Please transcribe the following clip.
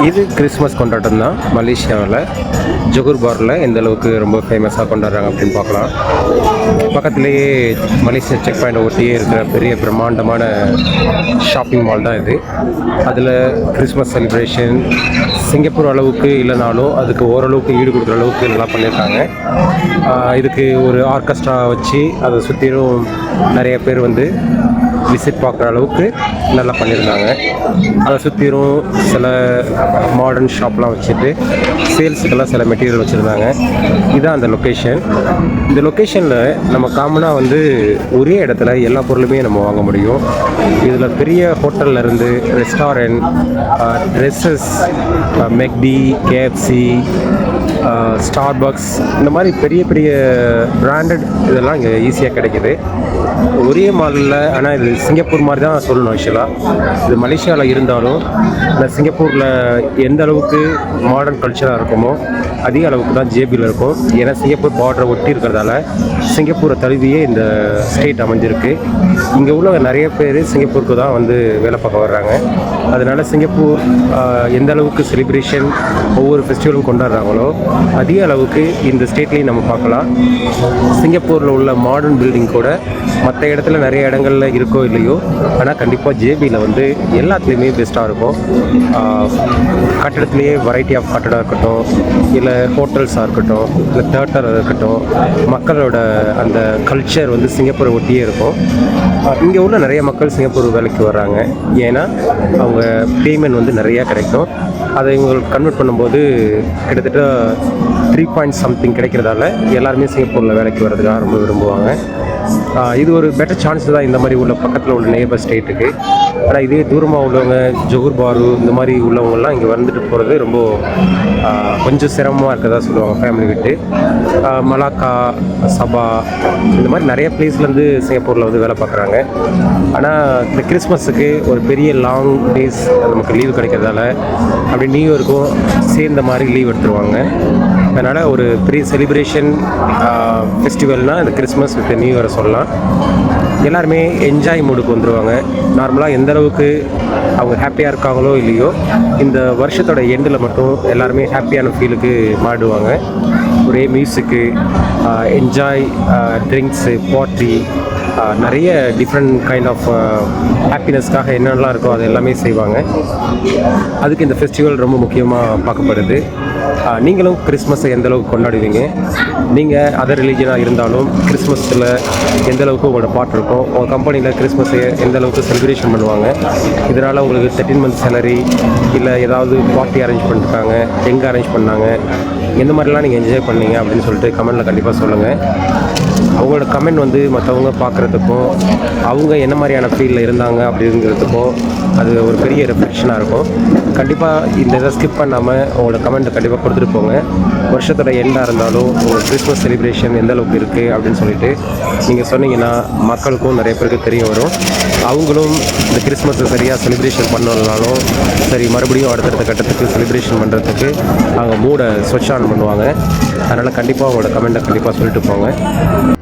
இது கிறிஸ்மஸ் கொண்டாட்டம் தான். மலேசியாவில் ஜொகூர் பார்ல எந்த அளவுக்கு ரொம்ப ஃபேமஸாக கொண்டாடுறாங்க அப்படின்னு பார்க்கலாம். பக்கத்துலேயே மலேசியா செக் பாயிண்ட் ஒட்டியே இருக்கிற பெரிய பிரம்மாண்டமான ஷாப்பிங் மால் தான் இது. அதில் கிறிஸ்மஸ் செலிப்ரேஷன் சிங்கப்பூர் அளவுக்கு இல்லைனாலும் அதுக்கு ஓரளவுக்கு ஈடு கொடுக்குற அளவுக்கு நல்லா பண்ணியிருக்காங்க. இதுக்கு ஒரு ஆர்கெஸ்ட்ரா வச்சு அதை சுற்றிலும் நிறைய பேர் வந்து விசிட் பார்க்குற அளவுக்கு நல்லா பண்ணியிருந்தாங்க. அதை சுற்றிலும் சில மாடர்ன் ஷாப்லாம் வச்சுட்டு சேல்ஸுக்கெல்லாம் சில மெட்டீரியல் வச்சுருந்தாங்க. இதுதான் அந்த லொக்கேஷன். இந்த லொக்கேஷனில் நம்ம காமனாக வந்து ஒரே இடத்துல எல்லா பொருளுமே நம்ம வாங்க முடியும். இதில் பெரிய ஹோட்டல்லேருந்து ரெஸ்டாரண்ட், ட்ரெஸ்ஸஸ், மெக்டி, கேஎஃப்சி, ஸ்டார்பக்ஸ், இந்த மாதிரி பெரிய பெரிய பிராண்டட் இதெல்லாம் இங்கே ஈஸியாக கிடைக்கிது ஒரே மாலில். ஆனால் இது சிங்கப்பூர் மாதிரி தான் சொல்லணும். ஆக்சுவலாக இது மலேசியாவில் இருந்தாலும் இந்த சிங்கப்பூரில் எந்த அளவுக்கு மாடர்ன் கல்ச்சராக இருக்குமோ அதிக அளவுக்கு தான் ஜேபியில் இருக்கும். ஏன்னா சிங்கப்பூர் பார்டரை ஒட்டி இருக்கிறதால சிங்கப்பூரை தழுவியே இந்த ஸ்டேட் அமைஞ்சிருக்கு. இங்கே உள்ள நிறைய பேர் சிங்கப்பூருக்கு தான் வந்து வேலை பார்க்க வர்றாங்க. அதனால் சிங்கப்பூர் எந்த அளவுக்கு செலிப்ரேஷன் ஒவ்வொரு ஃபெஸ்டிவலும் கொண்டாடுறாங்களோ அதிக அளவுக்கு இந்த ஸ்டேட்லேயும் நம்ம பார்க்கலாம். சிங்கப்பூரில் உள்ள மாடர்ன் பில்டிங் கூட மற்ற இடத்துல நிறைய இடங்களில் இருக்கோ இல்லையோ, ஆனால் கண்டிப்பாக ஜேபியில் வந்து எல்லாத்துலேயுமே பெஸ்ட்டாக இருக்கும். கட்டடத்துலேயே வெரைட்டி ஆஃப் கட்டடம் இருக்கட்டும், இல்லை ஹோட்டல்ஸாக இருக்கட்டும், இல்லை தியேட்டராக இருக்கட்டும், மக்களோட அந்த கல்ச்சர் வந்து சிங்கப்பூரை ஒட்டியே இருக்கும். இங்கே உள்ள நிறைய மக்கள் சிங்கப்பூர் வேலைக்கு வர்றாங்க. ஏன்னா அவங்க பேமெண்ட் வந்து நிறையா கிடைக்கும். அதை இவங்களுக்கு கன்வெர்ட் பண்ணும்போது கிட்டத்தட்ட 3 கிடைக்கிறதால எல்லாருமே சிங்கப்பூரில் வேலைக்கு வர்றதுக்காக ரொம்ப விரும்புவாங்க. இது ஒரு பெட்டர் சான்ஸ் தான் இந்த மாதிரி உள்ள பக்கத்தில் உள்ள நேபர் ஸ்டேட்டுக்கு. ஆனால் இதே தூரமாக உள்ளவங்க ஜொகூர் பாரு இந்த மாதிரி உள்ளவங்கெல்லாம் இங்கே வந்துட்டு போகிறது ரொம்ப கொஞ்சம் சிரமமாக இருக்கிறதா சொல்லுவாங்க ஃபேமிலி விட்டு. மலாக்கா, சபா, இந்த மாதிரி நிறைய பிளேஸ்லேருந்து சிங்கப்பூரில் வந்து வேலை பார்க்குறாங்க. ஆனால் இந்த கிறிஸ்மஸுக்கு ஒரு பெரிய லாங் டேஸ் நமக்கு லீவு கிடைக்கிறதால அப்படி நியூ இயருக்கும் சேர்ந்த மாதிரி லீவ் எடுத்துருவாங்க. அதனால் ஒரு பெரிய செலிப்ரேஷன் ஃபெஸ்டிவல்னால் இந்த கிறிஸ்மஸ் வித் நியூ இயரை சொல்லலாம். எல்லாருமே என்ஜாய் மூடுக்கு வந்துடுவாங்க. நார்மலாக எந்த அளவுக்கு அவங்க ஹாப்பியாக இருக்காங்களோ இல்லையோ, இந்த வருஷத்தோட எண்டில் மட்டும் எல்லாருமே ஹாப்பியான ஃபீலுக்கு மாடுவாங்க. ஒரே மியூசிக்கு, என்ஜாய், ட்ரிங்க்ஸு, பார்ட்டி, நிறைய டிஃப்ரெண்ட் கைண்ட் ஆஃப் ஹாப்பினஸ்க்காக என்னென்னலாம் இருக்கோ அது எல்லாமே செய்வாங்க. அதுக்கு இந்த ஃபெஸ்டிவல் ரொம்ப முக்கியமாக பார்க்கப்படுது. நீங்களும் கிறிஸ்மஸை எந்தளவுக்கு கொண்டாடுவீங்க? நீங்கள் அதர் ரிலீஜனாக இருந்தாலும் கிறிஸ்மஸில் எந்தளவுக்கு உங்களோட பார்ட் இருக்கும்? உங்கள் கம்பெனியில் கிறிஸ்மஸை எந்தளவுக்கு செலிப்ரேஷன் பண்ணுவாங்க? இதனால் உங்களுக்கு 13 month சேலரி இல்லை ஏதாவது பார்ட்டி அரேஞ்ச் பண்ணிருக்காங்க, எங்கே அரேஞ்ச் பண்ணாங்க, எந்த மாதிரிலாம் நீங்கள் என்ஜாய் பண்ணீங்க அப்படின்னு சொல்லிட்டு கமெண்ட்டில் கண்டிப்பாக சொல்லுங்கள். அவங்களோட கமெண்ட் வந்து மற்றவங்க பார்க்குறதுக்கும் அவங்க என்ன மாதிரியான ஃபீலில் இருந்தாங்க அப்படிங்கிறதுக்கும் அது ஒரு பெரிய ரெஃப்ளெக்ஷனாக இருக்கும். கண்டிப்பாக இந்த இதை ஸ்கிப் பண்ணாமல் உங்களோட கமெண்ட்டை கண்டிப்பாக கொடுத்துட்டு போங்க. வருஷத்தோட எண்டாக இருந்தாலும் உங்கள் கிறிஸ்மஸ் செலிப்ரேஷன் எந்த அளவுக்கு இருக்குது அப்படின்னு சொல்லிட்டு நீங்கள் சொன்னீங்கன்னா மக்களுக்கும் நிறைய பேருக்கு தெரிய வரும். அவங்களும் இந்த கிறிஸ்மஸை சரியாக செலிப்ரேஷன் பண்ணலனாலும் சரி, மறுபடியும் அடுத்தடுத்த கட்டத்துக்கு செலிப்ரேஷன் பண்ணுறதுக்கு அவங்க மூடை ஸ்விட்ச் ஆன் பண்ணுவாங்க. அதனால் கண்டிப்பாக உங்களோட கமெண்ட்டை கண்டிப்பாக சொல்லிட்டு போங்க.